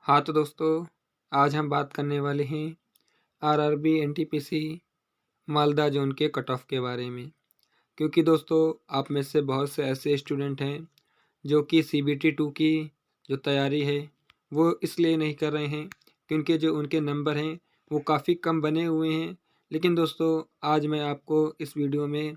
हाँ तो दोस्तों, आज हम बात करने वाले हैं आरआरबी एनटीपीसी मालदा जोन के कट ऑफ के बारे में। क्योंकि दोस्तों, आप में से बहुत से ऐसे स्टूडेंट हैं जो कि सीबीटी 2 की जो तैयारी है वो इसलिए नहीं कर रहे हैं क्योंकि जो उनके नंबर हैं वो काफ़ी कम बने हुए हैं। लेकिन दोस्तों, आज मैं आपको इस वीडियो में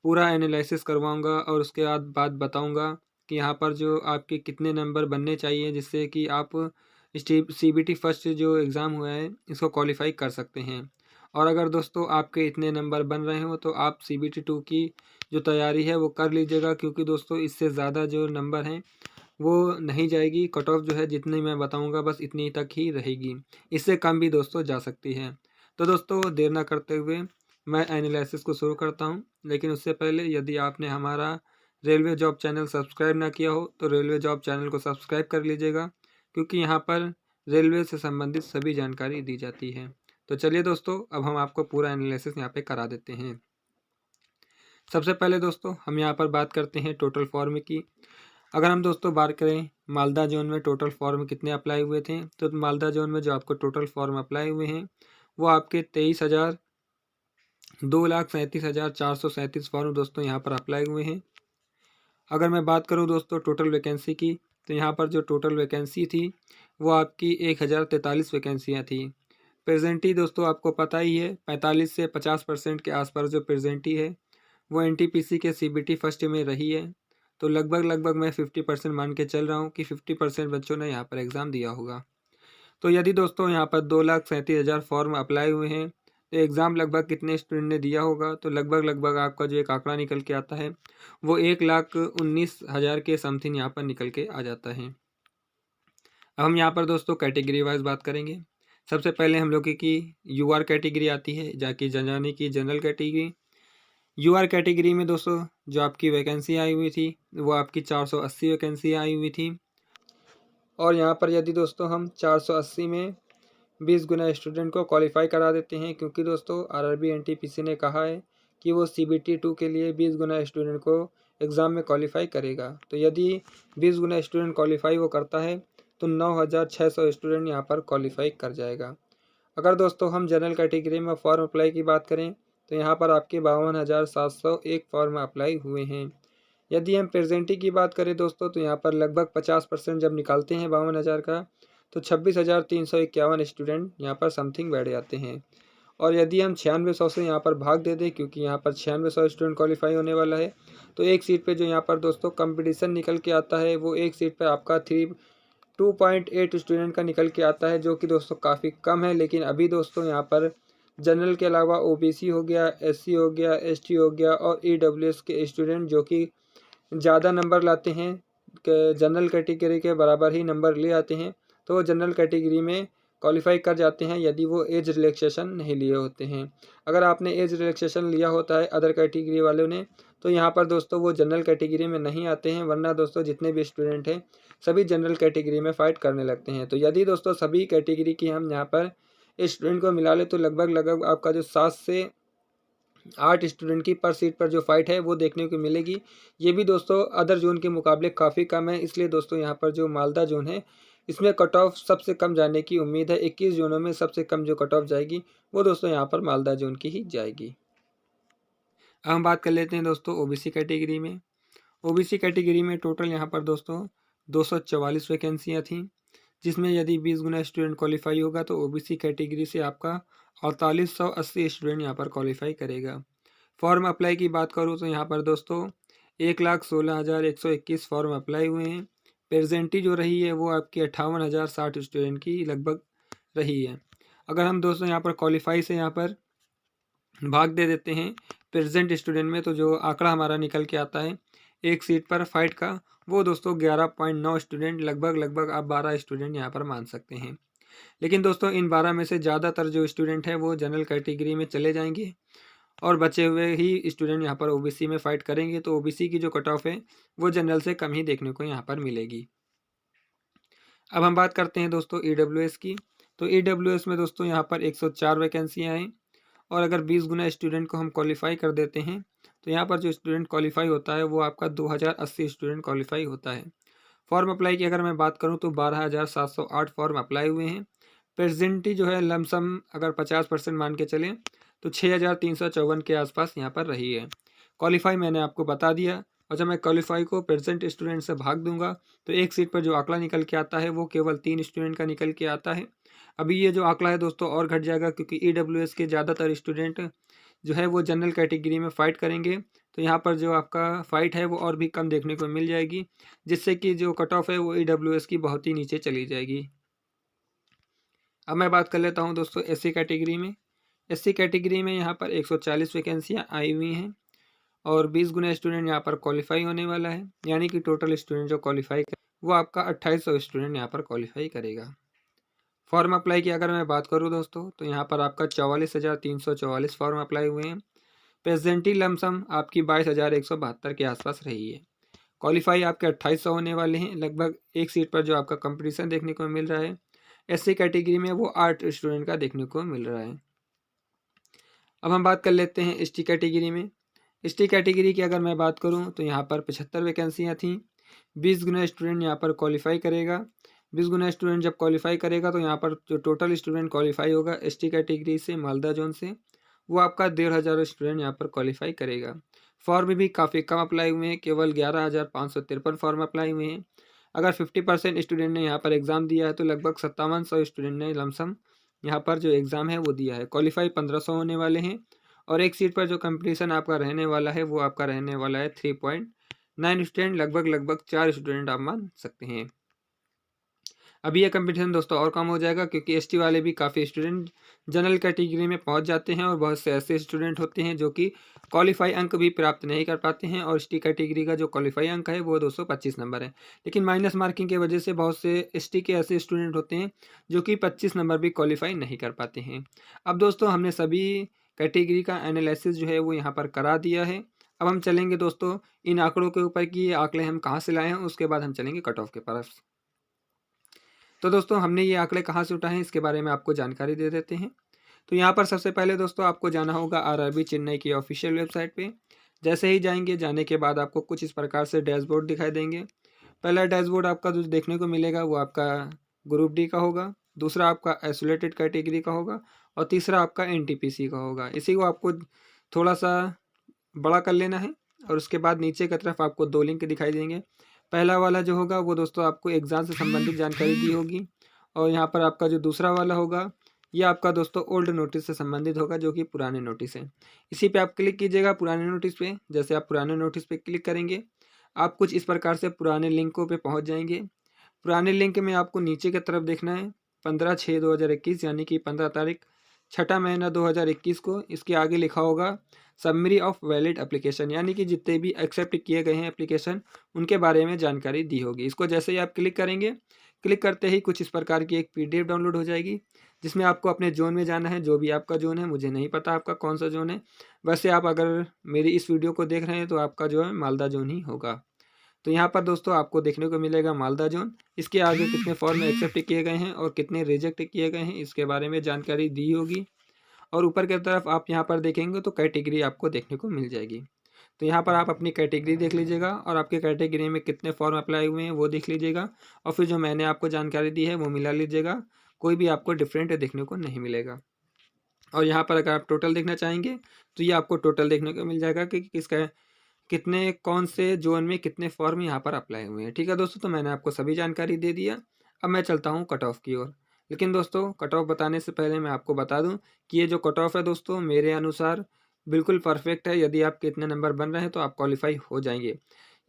पूरा एनालिसिस करवाऊंगा और उसके बाद बताऊंगा कि यहाँ पर जो आपके कितने नंबर बनने चाहिए जिससे कि आप सीबीटी फर्स्ट जो एग्ज़ाम हुआ है इसको क्वालिफाई कर सकते हैं। और अगर दोस्तों आपके इतने नंबर बन रहे हो तो आप सीबीटी 2 की जो तैयारी है वो कर लीजिएगा, क्योंकि दोस्तों इससे ज़्यादा जो नंबर हैं वो नहीं जाएगी। कट ऑफ जो है जितनी मैं बताऊंगा बस इतनी तक ही रहेगी, इससे कम भी दोस्तों जा सकती है। तो दोस्तों, देर ना करते हुए मैं एनालिसिस को शुरू करता हूं। लेकिन उससे पहले यदि आपने हमारा रेलवे जॉब चैनल सब्सक्राइब ना किया हो तो रेलवे जॉब चैनल को सब्सक्राइब कर लीजिएगा, क्योंकि यहाँ पर रेलवे से संबंधित सभी जानकारी दी जाती है। तो चलिए दोस्तों, अब हम आपको पूरा एनालिसिस यहाँ पे करा देते हैं। सबसे पहले दोस्तों हम यहाँ पर बात करते हैं टोटल फॉर्म की। अगर हम दोस्तों बात करें मालदा जोन में टोटल फॉर्म कितने अप्लाई हुए थे, तो मालदा जोन में जो आपको टोटल फॉर्म अप्लाई हुए हैं वो आपके 2,37,437 फॉर्म दोस्तों यहाँ पर अप्लाई हुए हैं। अगर मैं बात करूँ दोस्तों टोटल वैकेंसी की, तो यहाँ पर जो टोटल वैकेंसी थी वो आपकी 1,043 वैकेंसियाँ थी। प्रेजेंटी दोस्तों आपको पता ही है 45 से 50% के आसपास जो प्रेजेंटी है वो एनटीपीसी के सीबीटी फर्स्ट में रही है। तो लगभग मैं 50% मान के चल रहा हूँ कि 50% बच्चों ने यहाँ पर एग्ज़ाम दिया होगा। तो यदि दोस्तों यहाँ पर 2,37,000 फॉर्म अप्लाई हुए हैं तो एग्ज़ाम लगभग कितने स्टूडेंट ने दिया होगा, तो लगभग आपका जो एक आंकड़ा निकल के आता है वो 1,19,000 के समथिंग यहाँ पर निकल के आ जाता है। अब हम यहाँ पर दोस्तों कैटेगरी वाइज बात करेंगे। सबसे पहले हम लोग की यूआर कैटेगरी आती है, जाकि यानी कि जनरल कैटेगरी। यूआर कैटेगरी में दोस्तों जो आपकी वैकेंसी आई हुई थी वो आपकी 480 वैकेंसी आई हुई थी। और यहाँ पर यदि दोस्तों हम 480 में 20 गुना स्टूडेंट को क्वालिफाई करा देते हैं, क्योंकि दोस्तों आरआरबी एनटीपीसी ने कहा है कि वो सीबीटी 2 के लिए 20 गुना स्टूडेंट को एग्ज़ाम में क्वालिफाई करेगा। तो यदि 20 गुना स्टूडेंट क्वालिफाई वो करता है तो 9,600 स्टूडेंट यहाँ पर क्वालिफाई कर जाएगा। अगर दोस्तों हम जनरल कैटेगरी में फॉर्म अप्लाई की बात करें तो यहाँ पर आपके 52,701 फॉर्म अप्लाई हुए हैं। यदि हम प्रेजेंटी की बात करें दोस्तों तो यहाँ पर लगभग 50% जब निकालते हैं 52,000 का तो 26,351 स्टूडेंट यहाँ पर समथिंग बैठ जाते हैं। और यदि हम 9600 से यहाँ पर भाग दे दें, क्योंकि यहाँ पर 9600 स्टूडेंट क्वालिफाई होने वाला है, तो एक सीट पे जो यहाँ पर दोस्तों कंपटीशन निकल के आता है वो एक सीट पे आपका 2.8 स्टूडेंट का निकल के आता है, जो कि दोस्तों काफ़ी कम है। लेकिन अभी दोस्तों यहाँ पर जनरल के अलावा ओबीसी हो गया, एससी हो गया, एसटी हो गया और ईडब्ल्यूएस के स्टूडेंट जो कि ज़्यादा नंबर लाते हैं, जनरल कैटेगरी के बराबर ही नंबर ले आते हैं, तो वो जनरल कैटेगरी में क्वालिफाई कर जाते हैं यदि वो एज रिलैक्सेशन नहीं लिए होते हैं। अगर आपने एज रिलैक्सेशन लिया होता है अदर कैटेगरी वालों ने, तो यहाँ पर दोस्तों वो जनरल कैटेगरी में नहीं आते हैं, वरना दोस्तों जितने भी स्टूडेंट हैं सभी जनरल कैटेगरी में फ़ाइट करने लगते हैं। तो यदि दोस्तों सभी कैटेगरी की हम यहाँ पर स्टूडेंट को मिला ले तो लगभग आपका जो 7 से 8 स्टूडेंट की पर सीट पर जो फाइट है वो देखने को मिलेगी। ये भी दोस्तों अदर जोन के मुकाबले काफ़ी कम है, इसलिए दोस्तों यहाँ पर जो मालदा जोन है इसमें कट ऑफ सबसे कम जाने की उम्मीद है। 21 जोनों में सबसे कम जो कट ऑफ जाएगी वो दोस्तों यहाँ पर मालदा जोन की ही जाएगी। अब हम बात कर लेते हैं दोस्तों ओबीसी कैटेगरी में। ओबीसी कैटेगरी में टोटल यहाँ पर दोस्तों 244 वैकेंसियाँ थीं, जिसमें यदि 20 गुना स्टूडेंट क्वालिफाई होगा तो ओबीसी कैटेगरी से आपका 4880 स्टूडेंट यहाँ पर क्वालिफाई करेगा। फॉर्म अप्लाई की बात करूँ तो यहाँ पर दोस्तों 1,16,121 फॉर्म अप्लाई हुए हैं। प्रेजेंटी जो रही है वो आपकी 58,060 स्टूडेंट की लगभग रही है। अगर हम दोस्तों यहाँ पर क्वालिफाई से यहाँ पर भाग दे देते हैं प्रेजेंट स्टूडेंट में, तो जो आंकड़ा हमारा निकल के आता है एक सीट पर फाइट का वो दोस्तों 11.9 स्टूडेंट, लगभग आप 12 स्टूडेंट यहाँ पर मान सकते हैं। लेकिन दोस्तों इन 12 में से ज़्यादातर जो स्टूडेंट हैं वो जनरल कैटेगरी में चले जाएंगे और बचे हुए ही स्टूडेंट यहाँ पर ओबीसी में फ़ाइट करेंगे। तो ओबीसी की जो कट ऑफ है वो जनरल से कम ही देखने को यहाँ पर मिलेगी। अब हम बात करते हैं दोस्तों ईडब्ल्यूएस की। तो ईडब्ल्यूएस में दोस्तों यहाँ पर 104 वैकेंसियाँ हैं, और अगर 20 गुना स्टूडेंट को हम क्वालिफाई कर देते हैं तो यहाँ पर जो स्टूडेंट क्वालिफाई होता है वो आपका 2,080 स्टूडेंट क्वालिफाई होता है। फॉर्म अप्लाई की अगर मैं बात करूँ तो 12,708 फॉर्म अप्लाई हुए हैं। प्रेजेंटली जो है लमसम अगर 50% मान के चलें तो 6,354 के आसपास यहाँ पर रही है। क्वालिफाई मैंने आपको बता दिया, और जब मैं क्वालिफाई को प्रेजेंट स्टूडेंट से भाग दूंगा तो एक सीट पर जो आंकड़ा निकल के आता है वो केवल 3 स्टूडेंट का निकल के आता है। अभी ये जो आंकड़ा है दोस्तों और घट जाएगा, क्योंकि EWS के ज़्यादातर स्टूडेंट जो है वो जनरल कैटेगरी में फ़ाइट करेंगे। तो यहाँ पर जो आपका फ़ाइट है वो और भी कम देखने को मिल जाएगी, जिससे कि जो कट ऑफ है वो EWS की बहुत ही नीचे चली जाएगी। अब मैं बात कर लेता हूँ दोस्तों SC कैटेगरी में। SC कैटेगरी में यहाँ पर 140 वैकेंसियाँ आई हुई हैं और 20 गुना स्टूडेंट यहाँ पर क्वालिफाई होने वाला है, यानी कि टोटल स्टूडेंट जो क्वालिफाई कर वो आपका 2800 स्टूडेंट यहाँ पर क्वालिफाई करेगा। फॉर्म अप्लाई की अगर मैं बात करूँ दोस्तों तो यहाँ पर आपका 44,344 फॉर्म अप्लाई हुए हैं। प्रेजेंटली लमसम आपकी 22,172 के आसपास रही है। क्वालिफाई आपके 2800 होने वाले हैं। लगभग एक सीट पर जो आपका कंपटीशन देखने को मिल रहा है SC कैटेगरी में वो 8 स्टूडेंट का देखने को मिल रहा है। अब हम बात कर लेते हैं ST कैटेगरी में। ST कैटेगरी की अगर मैं बात करूं तो यहाँ पर 75 वैकेंसियाँ थीं। 20 गुना स्टूडेंट यहाँ पर क्वालिफाई करेगा। 20 गुना स्टूडेंट जब क्वालिफाई करेगा तो यहाँ पर जो टोटल स्टूडेंट क्वालिफाई होगा ST कैटेगरी से मालदा जोन से, वो आपका 1,500 स्टूडेंट यहाँ पर क्वालिफाई करेगा। फॉर्म भी काफ़ी कम अप्लाई हुए हैं, केवल 11,553 फॉर्म अप्लाई हुए हैं। अगर 50% स्टूडेंट ने यहाँ पर एग्ज़ाम दिया है तो लगभग 5700 स्टूडेंट ने लमसम यहाँ पर जो एग्ज़ाम है वो दिया है। क्वालिफाई 1500 होने वाले हैं और एक सीट पर जो कंपटीशन आपका रहने वाला है वो आपका रहने वाला है 3.9 स्टूडेंट, लगभग 4 स्टूडेंट आप मान सकते हैं। अभी ये कंपटीशन दोस्तों और कम हो जाएगा, क्योंकि ST वाले भी काफ़ी स्टूडेंट जनरल कैटेगरी में पहुंच जाते हैं और बहुत से ऐसे स्टूडेंट होते हैं जो कि क्वालिफाई अंक भी प्राप्त नहीं कर पाते हैं, और ST कैटेगरी का जो क्वालिफाई अंक है वो 225 नंबर है। लेकिन माइनस मार्किंग की वजह से बहुत से ST के ऐसे स्टूडेंट होते हैं जो कि 25 नंबर भी क्वालिफाई नहीं कर पाते हैं। अब दोस्तों हमने सभी कैटेगरी का एनालिसिस जो है वो यहाँ पर करा दिया है। अब हम चलेंगे दोस्तों इन आंकड़ों के ऊपर कि ये आंकड़े हम कहाँ से लाए हैं, उसके बाद हम चलेंगे कट ऑफ के पास। तो दोस्तों हमने ये आंकड़े कहाँ से उठाए हैं इसके बारे में आपको जानकारी दे देते हैं। तो यहाँ पर सबसे पहले दोस्तों आपको जाना होगा RRB चेन्नई की ऑफिशियल वेबसाइट पे। जैसे ही जाएंगे, जाने के बाद आपको कुछ इस प्रकार से डैशबोर्ड दिखाई देंगे। पहला डैशबोर्ड आपका जो देखने को मिलेगा वो आपका ग्रुप डी का होगा, दूसरा आपका आइसोलेटेड कैटेगरी का होगा और तीसरा आपका NTPC का होगा। इसी को आपको थोड़ा सा बड़ा कर लेना है और उसके बाद नीचे की तरफ आपको 2 लिंक दिखाई देंगे। पहला वाला जो होगा वो दोस्तों आपको एग्ज़ाम से संबंधित जानकारी दी होगी, और यहाँ पर आपका जो दूसरा वाला होगा ये आपका दोस्तों ओल्ड नोटिस से संबंधित होगा, जो कि पुराने नोटिस है। इसी पे आप क्लिक कीजिएगा पुराने नोटिस पे। जैसे आप पुराने नोटिस पे क्लिक करेंगे आप कुछ इस प्रकार से पुराने लिंकों पे पहुँच जाएंगे। पुराने लिंक में आपको नीचे की तरफ देखना है 15/6/2021, यानी कि 15 तारीख 6ठा महीना 2021 को। इसके आगे लिखा होगा समरी ऑफ वैलिड एप्लीकेशन, यानी कि जितने भी एक्सेप्ट किए गए हैं एप्लीकेशन उनके बारे में जानकारी दी होगी। इसको जैसे ही आप क्लिक करेंगे, क्लिक करते ही कुछ इस प्रकार की एक PDF डाउनलोड हो जाएगी, जिसमें आपको अपने जोन में जाना है, जो भी आपका जोन है। मुझे नहीं पता आपका कौन सा जोन है, वैसे आप अगर मेरी इस वीडियो को देख रहे हैं तो आपका जो है मालदा जोन ही होगा। तो यहाँ पर दोस्तों आपको देखने को मिलेगा मालदा जोन। इसके आगे कितने फॉर्म एक्सेप्ट किए गए हैं और कितने रिजेक्ट किए गए हैं इसके बारे में जानकारी दी होगी, और ऊपर की तरफ आप यहाँ पर देखेंगे तो कैटेगरी आपको देखने को मिल जाएगी। तो यहाँ पर आप अपनी कैटेगरी देख लीजिएगा और आपके कैटेगरी में कितने फॉर्म अप्लाई हुए हैं वो देख लीजिएगा, और फिर जो मैंने आपको जानकारी दी है वो मिला लीजिएगा। कोई भी आपको डिफरेंट देखने को नहीं मिलेगा। और यहाँ पर अगर आप टोटल देखना चाहेंगे तो ये आपको टोटल देखने को मिल जाएगा कि किसका कितने कौन से जोन में कितने फॉर्म यहाँ पर अप्लाई हुए हैं। ठीक है दोस्तों, तो मैंने आपको सभी जानकारी दे दिया। अब मैं चलता हूँ कट ऑफ की ओर। लेकिन दोस्तों कट ऑफ बताने से पहले मैं आपको बता दूं कि ये जो कट ऑफ है दोस्तों मेरे अनुसार बिल्कुल परफेक्ट है। यदि आपके इतने नंबर बन रहे हैं तो आप क्वालिफाई हो जाएंगे।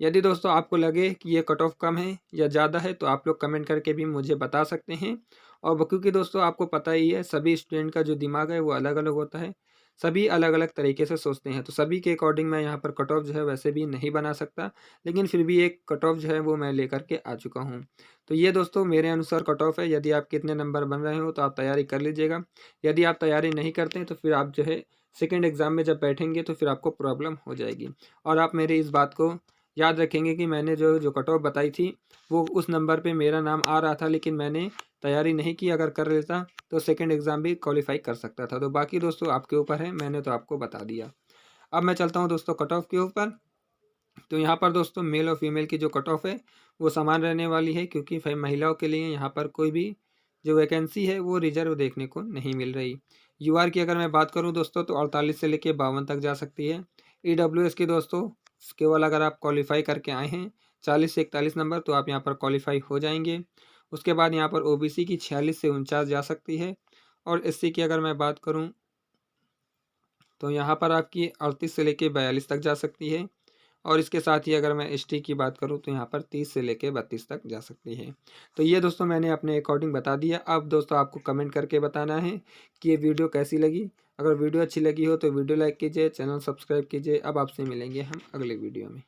यदि दोस्तों आपको लगे कि ये कट ऑफ कम है या ज़्यादा है तो आप लोग कमेंट करके भी मुझे बता सकते हैं। और क्योंकि दोस्तों आपको पता ही है सभी स्टूडेंट का जो दिमाग है वो अलग अलग होता है, सभी अलग अलग तरीके से सोचते हैं। तो सभी के अकॉर्डिंग मैं यहाँ पर कट ऑफ जो है वैसे भी नहीं बना सकता, लेकिन फिर भी एक कट ऑफ जो है वो मैं लेकर के आ चुका हूँ। तो ये दोस्तों मेरे अनुसार कट ऑफ है। यदि आप कितने नंबर बन रहे हो तो आप तैयारी कर लीजिएगा। यदि आप तैयारी नहीं करते हैं तो फिर आप जो है सेकेंड एग्ज़ाम में जब बैठेंगे तो फिर आपको प्रॉब्लम हो जाएगी। और आप मेरी इस बात को याद रखेंगे कि मैंने जो जो कट ऑफ बताई थी वो उस नंबर पे मेरा नाम आ रहा था, लेकिन मैंने तैयारी नहीं की। अगर कर लेता तो सेकंड एग्ज़ाम भी क्वालिफाई कर सकता था। तो बाकी दोस्तों आपके ऊपर है, मैंने तो आपको बता दिया। अब मैं चलता हूँ दोस्तों कट ऑफ के ऊपर। तो यहाँ पर दोस्तों मेल और फीमेल की जो कट ऑफ है वो समान रहने वाली है, क्योंकि महिलाओं के लिए यहाँ पर कोई भी जो वैकेंसी है वो रिजर्व देखने को नहीं मिल रही। यूआर की अगर मैं बात करूँ दोस्तों तो 48 से लेकर 52 तक जा सकती है। ईडब्ल्यूएस की दोस्तों केवल अगर आप क्वालिफाई करके आए हैं 40 से 41 नंबर तो आप यहाँ पर क्वालिफाई हो जाएंगे। उसके बाद यहाँ पर ओबीसी की 46 से 49 जा सकती है। और एससी की अगर मैं बात करूँ तो यहाँ पर आपकी 38 से लेकर 42 तक जा सकती है। और इसके साथ ही अगर मैं एसटी की बात करूँ तो यहाँ पर 30 से लेकर 32 तक जा सकती है। तो ये दोस्तों मैंने अपने अकॉर्डिंग बता दिया। अब दोस्तों आपको कमेंट करके बताना है कि ये वीडियो कैसी लगी। अगर वीडियो अच्छी लगी हो तो वीडियो लाइक कीजिए, चैनल सब्सक्राइब कीजिए। अब आपसे मिलेंगे हम अगले वीडियो में।